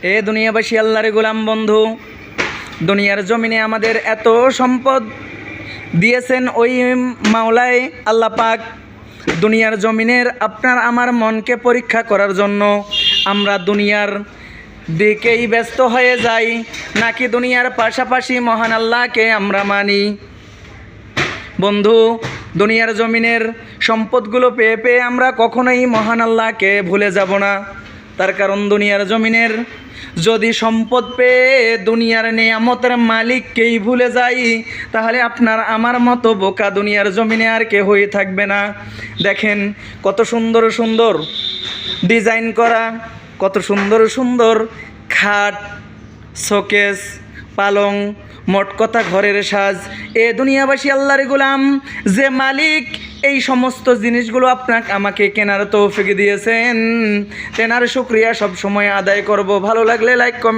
এ দুনিয়াবাসী আল্লাহর গোলাম বন্ধু, দুনিয়ার জমিনে আমাদের এত সম্পদ দিয়েছেন ওই মাওলায় আল্লাহ পাক। দুনিয়ার জমিনের আপনার আমার মনকে পরীক্ষা করার জন্য আমরা দুনিয়ার দিকেই ব্যস্ত হয়ে যাই, নাকি দুনিয়ার পাশাপাশি মহান আল্লাহকে আমরা মানি। বন্ধু, দুনিয়ার জমিনের সম্পদগুলো পেয়ে পেয়ে আমরা কখনোই মহান আল্লাহকে ভুলে যাব না। তার কারণ দুনিয়ার জমিনের যদি সম্পদ পেয়ে দুনিয়ার নিয়ামতের মালিককেই ভুলে যাই, তাহলে আপনার আমার মতো বোকা দুনিয়ার জমিনে আর কেউই থাকবে না। দেখেন কত সুন্দর সুন্দর ডিজাইন করা, কত সুন্দর সুন্দর খাট, শোকেস, পালং, মোট কথা ঘরের সাজ। এ দুনিয়াবাসী আল্লাহর গোলাম, যে মালিক এই সমস্ত জিনিসগুলো আপনাকে আমাকে কেনার তৌফিক দিয়েছেন, তেনার শুকরিয়া সব সময় আদায় করব। ভালো লাগলে লাইক কমেন্ট